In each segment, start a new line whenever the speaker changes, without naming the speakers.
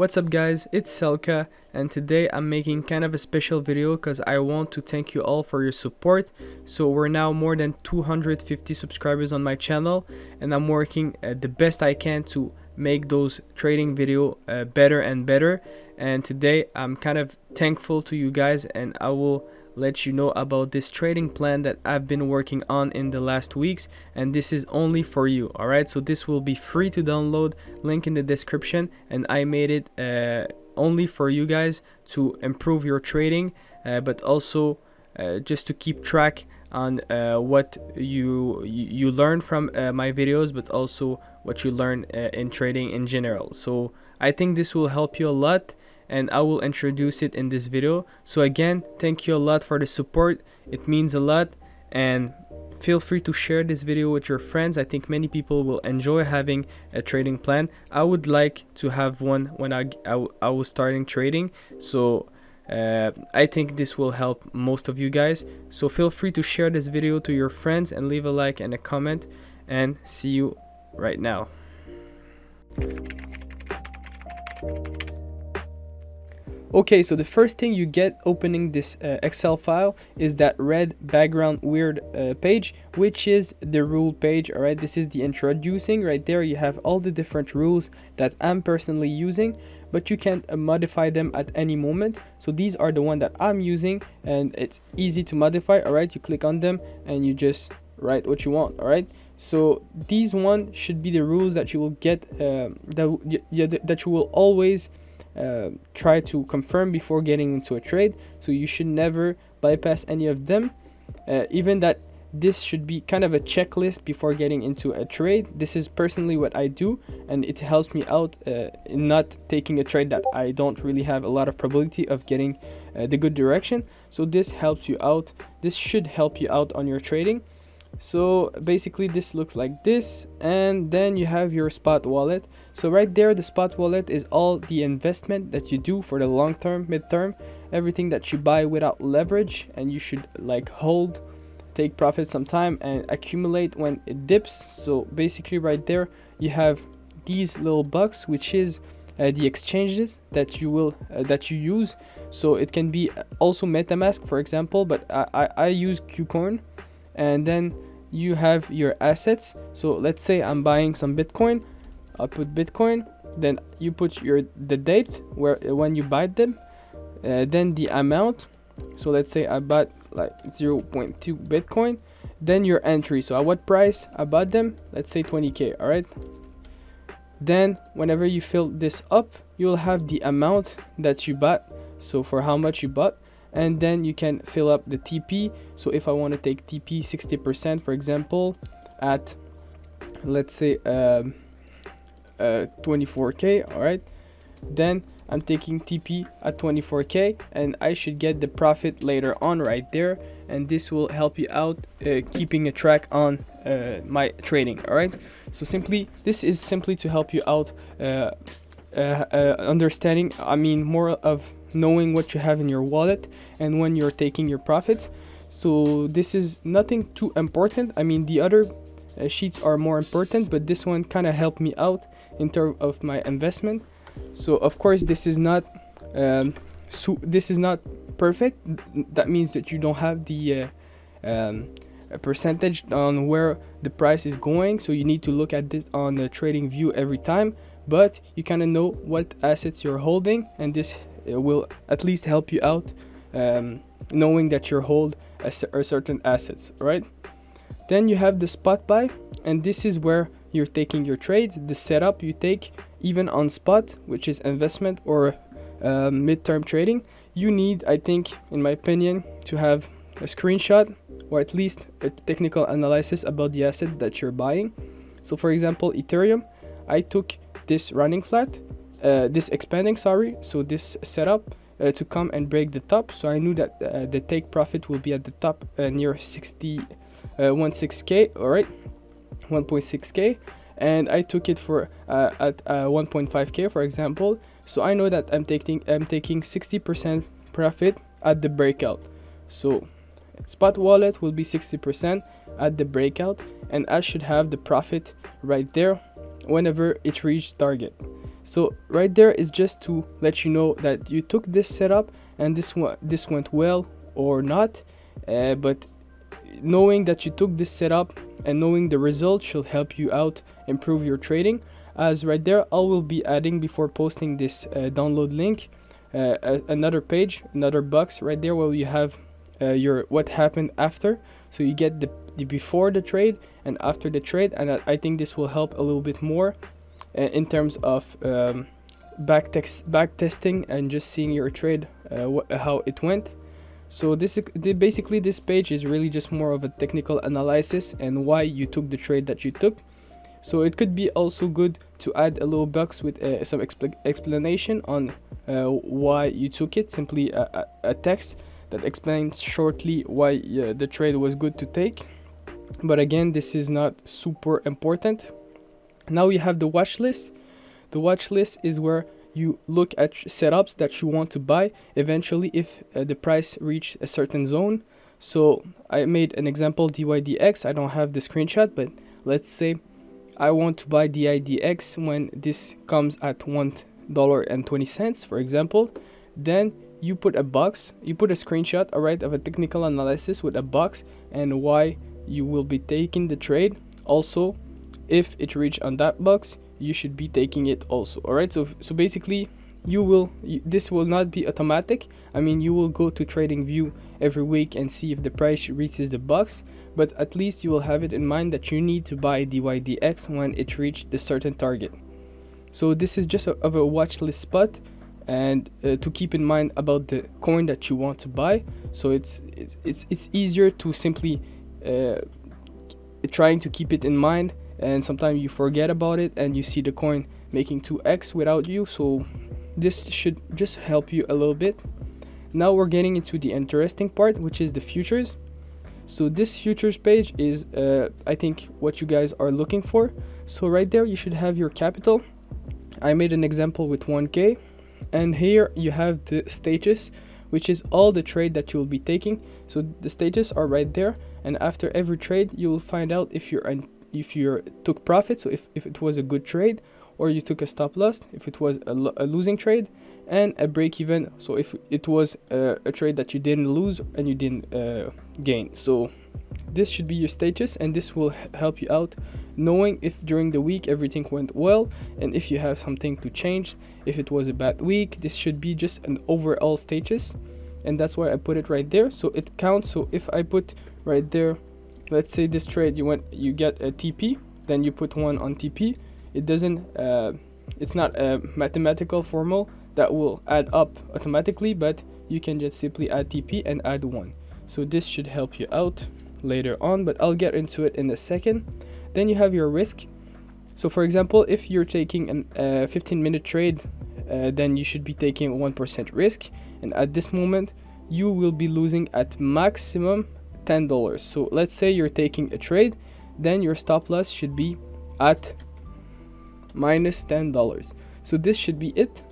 What's up guys, it's Selka, and today I'm making kind of a special video because I want to thank you all for your support. So we're now more than 250 subscribers on my channel, and I'm working the best I can to make those trading video better and better. And today I'm kind of thankful to you guys, and I will let you know about this trading plan that I've been working on in the last weeks, and this is only for you. Alright, so this will be free to download, link in the description, and I made it only for you guys to improve your trading, but also just to keep track on what you learn from my videos, but also what you learn in trading in general. So I think this will help you a lot, and I will introduce it in this video. So again, thank you a lot for the support, it means a lot, and feel free to share this video with your friends. I think many people will enjoy having a trading plan. I would like to have one when I was starting trading, so I think this will help most of you guys. So feel free to share this video to your friends and leave a like and a comment, and see you right now. Okay, so the first thing you get opening this Excel file is that red background weird page, which is the rule page. All right, this is the introducing. Right there you have all the different rules that I'm personally using, but you can modify them at any moment. So these are the one that I'm using, and it's easy to modify. All right, you click on them and you just write what you want. All right, so these one should be the rules that you will get, that you will always try to confirm before getting into a trade. So you should never bypass any of them, even that this should be kind of a checklist before getting into a trade. This is personally what I do, and it helps me out in not taking a trade that I don't really have a lot of probability of getting the good direction. So this helps you out, this should help you out on your trading. So basically this looks like this, and then you have your spot wallet. So right there, the spot wallet is all the investment that you do for the long term, mid-term, everything that you buy without leverage, and you should like hold, take profit sometime, and accumulate when it dips. So basically right there you have these little bucks, which is the exchanges that you will that you use. So it can be also MetaMask, for example, but I use KuCoin. And then you have your assets. So let's say I'm buying some Bitcoin, I'll put Bitcoin, then you put the date when you buy them, then the amount. So let's say I bought like 0.2 Bitcoin, then your entry, so at what price I bought them, let's say 20k. all right, then whenever you fill this up, you will have the amount that you bought, so for how much you bought, and then you can fill up the TP. So if I want to take TP 60%, for example, at let's say 24k, all right, then I'm taking TP at 24k, and I should get the profit later on right there, and this will help you out keeping a track on my trading. All right, so this is simply to help you out understanding, I mean more of knowing what you have in your wallet and when you're taking your profits. So this is nothing too important. I mean the other sheets are more important, but this one kind of helped me out in terms of my investment. So of course this is not perfect. That means that you don't have the a percentage on where the price is going, so you need to look at this on the trading view every time, but you kind of know what assets you're holding, and this will at least help you out knowing that you hold a certain assets. Right, then you have the spot buy, and this is where you're taking your trades, the setup you take even on spot, which is investment or mid-term trading. You need, I think in my opinion, to have a screenshot or at least a technical analysis about the asset that you're buying. So for example, Ethereum, I took this running flat, this expanding, sorry, so this setup to come and break the top. So I knew that the take profit will be at the top near 16k, all right, 1.6k, and I took it for at 1.5k, for example. So I know that I'm taking 60% profit at the breakout. So spot wallet will be 60% at the breakout, and I should have the profit right there whenever it reaches target. So right there is just to let you know that you took this setup and this went well or not, but knowing that you took this setup and knowing the result should help you out improve your trading. As right there, I will be adding before posting this download link another page, another box right there where you have your what happened after, so you get the before the trade and after the trade. And I think this will help a little bit more in terms of back testing and just seeing your trade, how it went. So basically this page is really just more of a technical analysis and why you took the trade that you took. So it could be also good to add a little box with some explanation on why you took it, simply a text that explains shortly why the trade was good to take. But again, this is not super important. Now you have the watch list. The watch list is where you look at setups that you want to buy eventually if the price reach a certain zone. So I made an example, DYDX. I don't have the screenshot, but let's say I want to buy DYDX when this comes at $1.20, for example. Then you put a box, you put a screenshot, alright, of a technical analysis with a box and why you will be taking the trade. Also, if it reach on that box, you should be taking it also. Alright, so basically this will not be automatic. I mean, you will go to TradingView every week and see if the price reaches the box, but at least you will have it in mind that you need to buy DYDX when it reached the certain target. So this is just of a watch list spot, and to keep in mind about the coin that you want to buy. So it's easier to simply trying to keep it in mind, and sometimes you forget about it and you see the coin making 2x without you. So this should just help you a little bit. Now we're getting into the interesting part, which is the futures. So this futures page is I think what you guys are looking for. So right there you should have your capital. I made an example with 1k, and here you have the status, which is all the trade that you'll be taking. So the status are right there, and after every trade you will find out if you took profit, so if it was a good trade, or you took a stop loss if it was a losing trade, and a break even, so if it was a trade that you didn't lose and you didn't gain. So this should be your status, and this will help you out knowing if during the week everything went well, and if you have something to change. If it was a bad week, this should be just an overall status, and that's why I put it right there, so it counts. So if I put right there, let's say this trade you get a TP, then you put 1 on TP. It doesn't it's not a mathematical formula that will add up automatically, but you can just simply add TP and add 1. So this should help you out later on, but I'll get into it in a second. Then you have your risk. So for example, if you're taking a 15-minute trade, then you should be taking 1% risk, and at this moment you will be losing at maximum $10. So let's say you're taking a trade, then your stop loss should be at minus $10. So this should be it.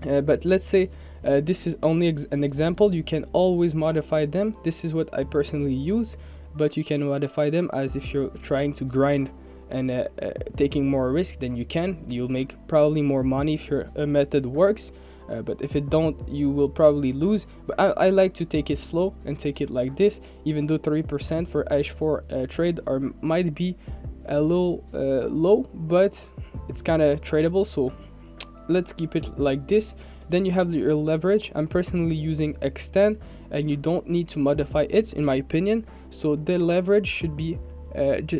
But let's say this is only an example. You can always modify them. This is what I personally use, but you can modify them as if you're trying to grind and taking more risk, then you can. You'll make probably more money if your method works. But if it don't, you will probably lose. But I like to take it slow and take it like this, even though 3% for H4 trade might be a little low, but it's kind of tradable, so let's keep it like this. Then you have your leverage. I'm personally using X10, and you don't need to modify it in my opinion. So the leverage should be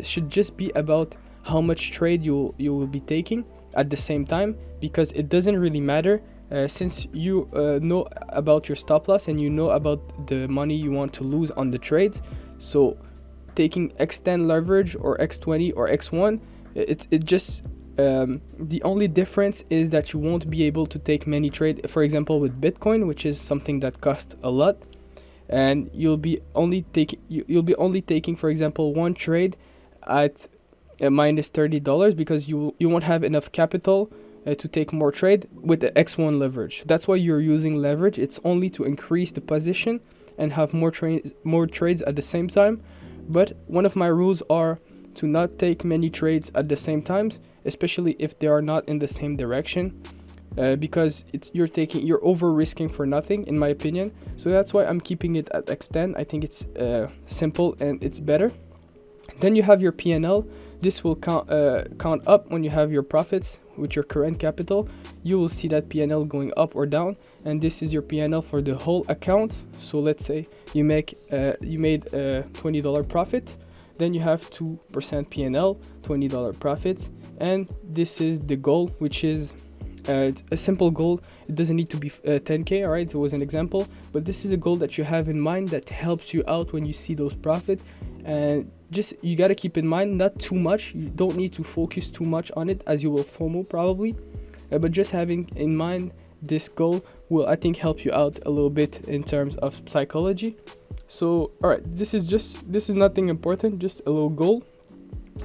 should just be about how much trade you will be taking at the same time, because it doesn't really matter since you know about your stop loss and you know about the money you want to lose on the trades. So taking X10 leverage or X20 or X1, it just the only difference is that you won't be able to take many trades, for example with Bitcoin, which is something that costs a lot, and you'll be only taking for example one trade at minus $30, because you won't have enough capital to take more trade with the X1 leverage. That's why you're using leverage. It's only to increase the position and have more trades at the same time. But one of my rules are to not take many trades at the same time, especially if they are not in the same direction. because you're over risking for nothing, in my opinion. So that's why I'm keeping it at extend. I think it's simple and it's better. Then you have your P&L. This will count up when you have your profits with your current capital. You will see that P&L going up or down, and this is your P&L for the whole account. So let's say you made $20 profit, then you have 2% P&L, $20 profits, and this is the goal, which is a simple goal. It doesn't need to be 10k. All right, it was an example, but this is a goal that you have in mind that helps you out when you see those profit. And just you got to keep in mind, not too much. You don't need to focus too much on it, as you will FOMO probably, but just having in mind this goal will, I think, help you out a little bit in terms of psychology. So all right, this is nothing important, just a little goal.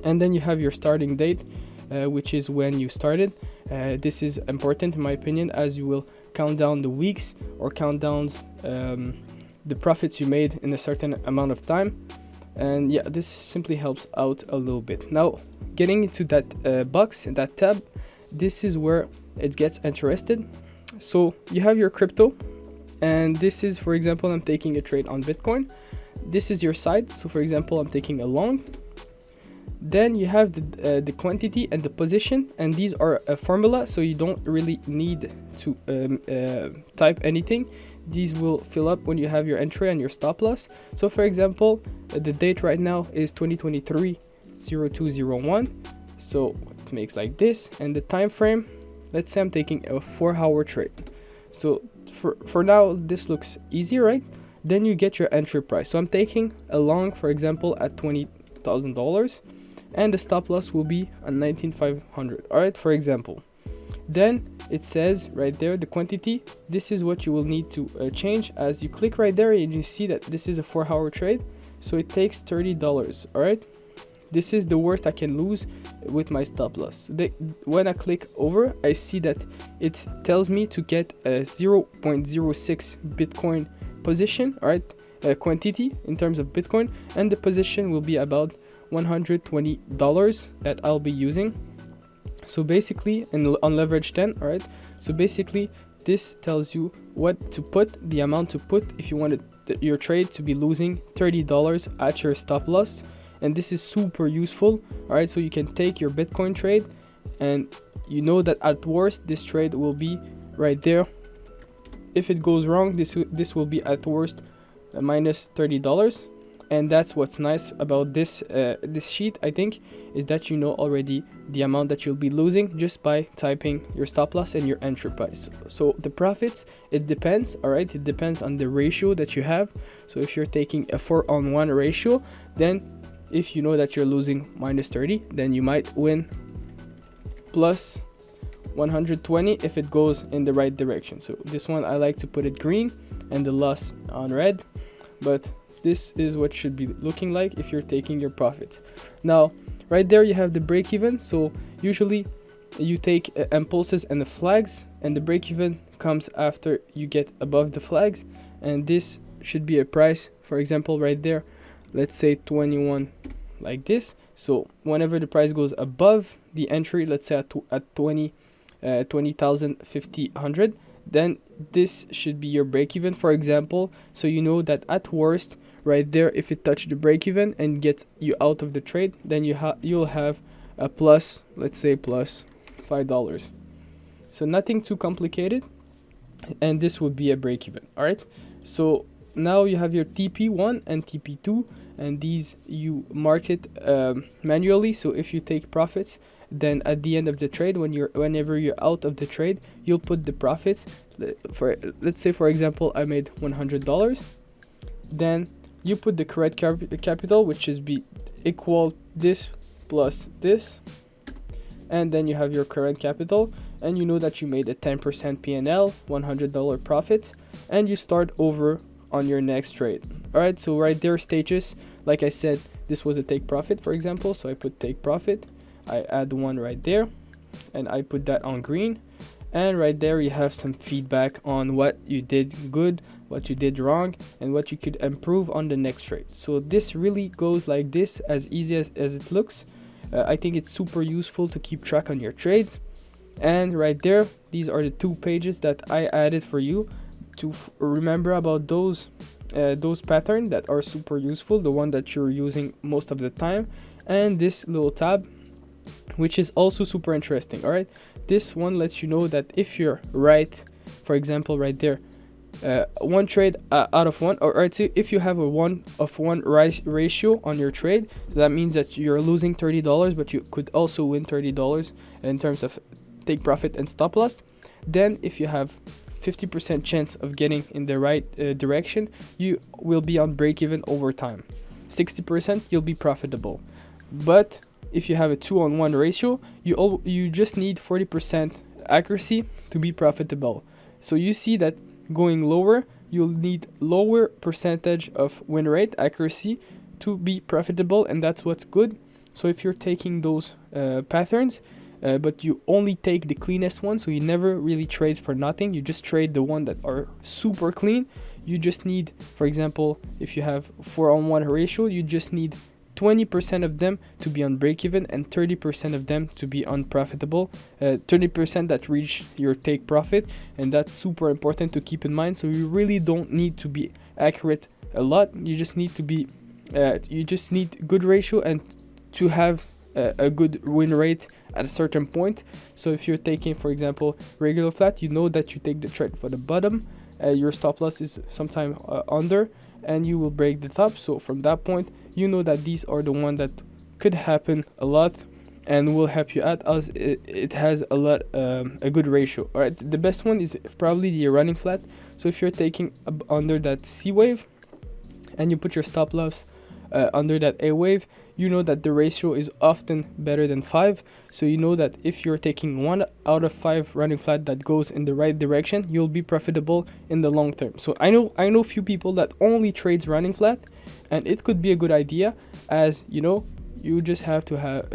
And then you have your starting date, which is when you started. This is important in my opinion, as you will count down the weeks or count down the profits you made in a certain amount of time. And yeah, this simply helps out a little bit. Now, getting into that box, that tab, this is where it gets interested. So you have your crypto, and this is, for example, I'm taking a trade on Bitcoin. This is your side. So for example, I'm taking a long. Then you have the quantity and the position, and these are a formula, so you don't really need to type anything. These will fill up when you have your entry and your stop loss. So for example, the date right now is 2023-0201, so it makes like this. And the time frame, let's say I'm taking a 4-hour trade. So for now, this looks easy, right? Then you get your entry price. So I'm taking a long, for example, at $20,000, and the stop loss will be on 19,500. All right, for example. Then it says right there the quantity. This is what you will need to change. As you click right there, and you see that this is a 4-hour trade, so it takes $30. All right, this is the worst I can lose with my stop loss. When I click over, I see that it tells me to get a 0.06 Bitcoin position. All right, quantity in terms of Bitcoin, and the position will be about $120 that I'll be using. So basically, on leverage 10, all right, so basically this tells you what to put, the amount to put if you wanted your trade to be losing $30 at your stop loss. And this is super useful. All right, so you can take your Bitcoin trade, and you know that at worst this trade will be right there. If it goes wrong, this will be at worst minus $30. And that's what's nice about this sheet, I think, is that you know already the amount that you'll be losing just by typing your stop loss and your entry price. So the profits, it depends, all right? It depends on the ratio that you have. So if you're taking a 4-on-1 ratio, then if you know that you're losing minus 30, then you might win plus 120 if it goes in the right direction. So this one, I like to put it green and the loss on red, but this is what should be looking like if you're taking your profits. Now, right there you have the break even. So usually you take impulses and the flags, and the break even comes after you get above the flags, and this should be a price. For example, right there, let's say 21, like this. So whenever the price goes above the entry, let's say at 20,500, then this should be your break even, for example. So you know that at worst, right there, if it touched the break even and gets you out of the trade, then you'll have a plus, let's say plus $5. So nothing too complicated, and this would be a break even. All right, so now you have your TP1 and TP2, and these you mark it manually. So if you take profits, then at the end of the trade, whenever you're out of the trade, you'll put the profits. Let's say, for example, I made $100. Then you put the correct capital, which is be equal this plus this, and then you have your current capital, and you know that you made a 10% P&L, $100 profit, and you start over on your next trade. All right, so right there, stages, like I said, this was a take profit, for example, so I put take profit, I add one right there, and I put that on green. And right there you have some feedback on what you did good, what you did wrong, and what you could improve on the next trade. So this really goes like this, as easy as it looks. I think it's super useful to keep track on your trades. And right there, these are the 2 pages that I added for you to remember about those patterns that are super useful, the one that you're using most of the time, and this little tab, which is also super interesting. All right, this one lets you know that if you're right, for example, right there, one trade out of one, or right, so if you have a 1-of-1 ratio on your trade, so that means that you're losing $30, but you could also win $30 in terms of take profit and stop loss. Then if you have 50% chance of getting in the right direction, you will be on break even over time. 60% you'll be profitable. But if you have a 2-on-1 ratio, you just need 40% accuracy to be profitable. So you see that going lower, you'll need lower percentage of win rate accuracy to be profitable, and that's what's good. So if you're taking those patterns, but you only take the cleanest one, so you never really trade for nothing, you just trade the one that are super clean, you just need, for example, if you have 4-on-1 ratio, you just need 20% of them to be on break even and 30% of them to be unprofitable, 30% that reach your take profit, and that's super important to keep in mind. So you really don't need to be accurate a lot, you just need to be you just need good ratio and to have a good win rate at a certain point. So if you're taking, for example, regular flat, you know that you take the trade for the bottom, your stop loss is sometime under, and you will break the top. So from that point, you know that these are the one that could happen a lot and will help you out, as it has a lot a good ratio. All right, the best one is probably the running flat. So if you're taking under that C wave and you put your stop loss under that A wave, you know that the ratio is often better than 5. So you know that if you're taking 1 out of 5 running flat that goes in the right direction, you'll be profitable in the long term. So I know few people that only trades running flat, and it could be a good idea, as you know, you just have to have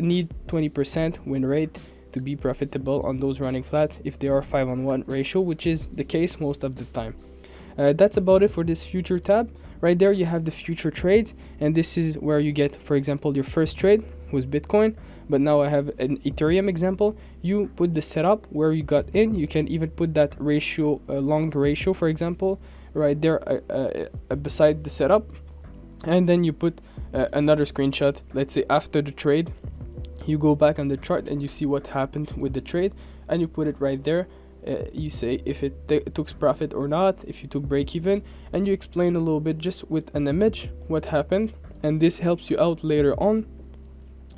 need 20% win rate to be profitable on those running flat if they are 5-on-1 ratio, which is the case most of the time. That's about it for this future tab. Right there you have the future trades, and this is where you get, for example, your first trade was Bitcoin, but now I have an Ethereum example. You put the setup where you got in, you can even put that ratio, long ratio, for example, right there beside the setup, and then you put another screenshot, let's say after the trade. You go back on the chart and you see what happened with the trade, and you put it right there. You say if it took profit or not, if you took break even, and you explain a little bit just with an image what happened, and this helps you out later on.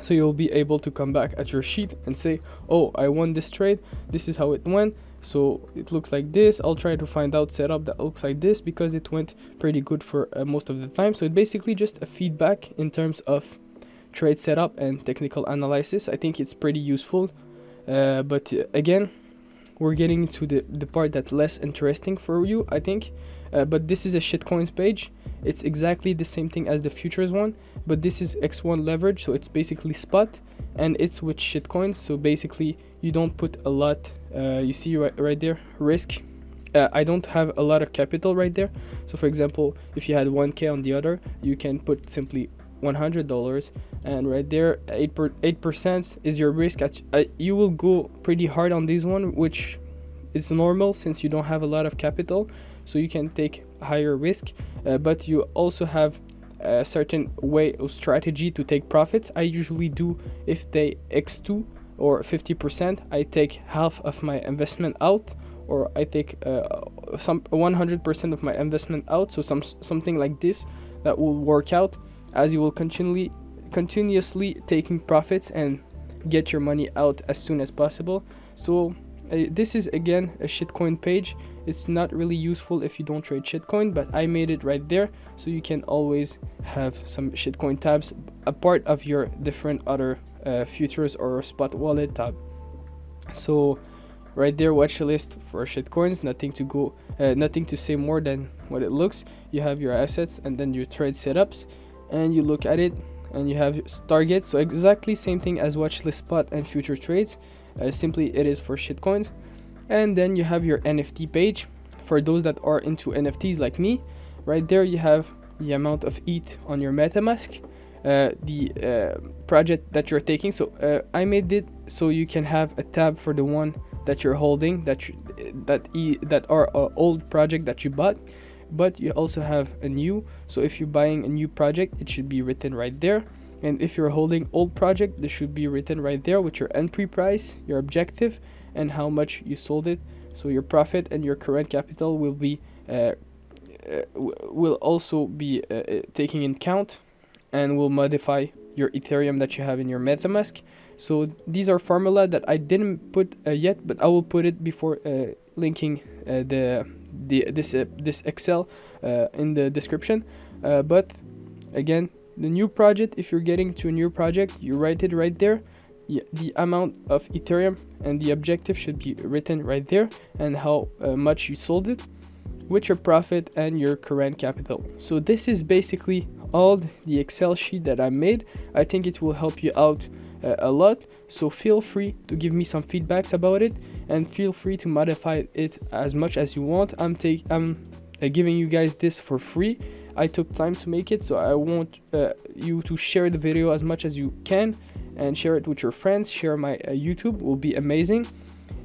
So you'll be able to come back at your sheet and say, oh, I won this trade, this is how it went, so it looks like this. I'll try to find out setup that looks like this because it went pretty good for most of the time. So it's basically just a feedback in terms of trade setup and technical analysis. I think it's pretty useful, but again, we're getting to the part that's less interesting for you, I think. But this is a shitcoins page. It's exactly the same thing as the futures one, but this is X1 leverage, so it's basically spot, and it's with shitcoins. So basically you don't put a lot, you see right there, risk. I don't have a lot of capital right there. So for example, if you had 1k on the other, you can put simply $100, and right there 8% is your risk. You will go pretty hard on this one, which is normal since you don't have a lot of capital, so you can take higher risk, but you also have a certain way of strategy to take profits. I usually do, if they x2 or 50%, I take half of my investment out, or I take some 100% of my investment out. So something like this that will work out, as you will continuously taking profits and get your money out as soon as possible. So this is again a shitcoin page. It's not really useful if you don't trade shitcoin, but I made it right there so you can always have some shitcoin tabs, a part of your different other futures or spot wallet tab. So right there, watch list for shitcoins. Nothing to say more than what it looks. You have your assets and then your trade setups, and you look at it and you have targets. So exactly same thing as watchlist spot and future trades, simply it is for shitcoins. And then you have your NFT page for those that are into NFTs like me. Right there you have the amount of ETH on your MetaMask, the project that you're taking. So I made it so you can have a tab for the one that you're holding, that are old project that you bought, but you also have a new. So if you're buying a new project, it should be written right there. And if you're holding old project, this should be written right there with your entry price, your objective, and how much you sold it. So your profit and your current capital will be will also be taking in count, and will modify your Ethereum that you have in your MetaMask. So these are formula that I didn't put yet, but I will put it before linking this Excel in the description. But again, the new project, if you're getting to a new project, you write it right there. The amount of Ethereum and the objective should be written right there, and how much you sold it, with your profit and your current capital. So this is basically all the Excel sheet that I made. I think it will help you out a lot. So feel free to give me some feedbacks about it, and feel free to modify it as much as you want. I'm giving you guys this for free. I took time to make it, so I want you to share the video as much as you can, and share it with your friends. Share my YouTube, will be amazing.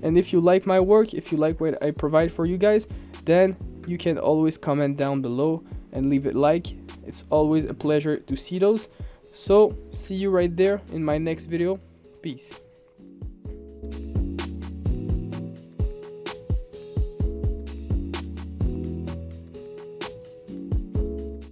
And if you like my work, if you like what I provide for you guys, then you can always comment down below and leave it like. It's always a pleasure to see those. So see you right there in my next video. Peace.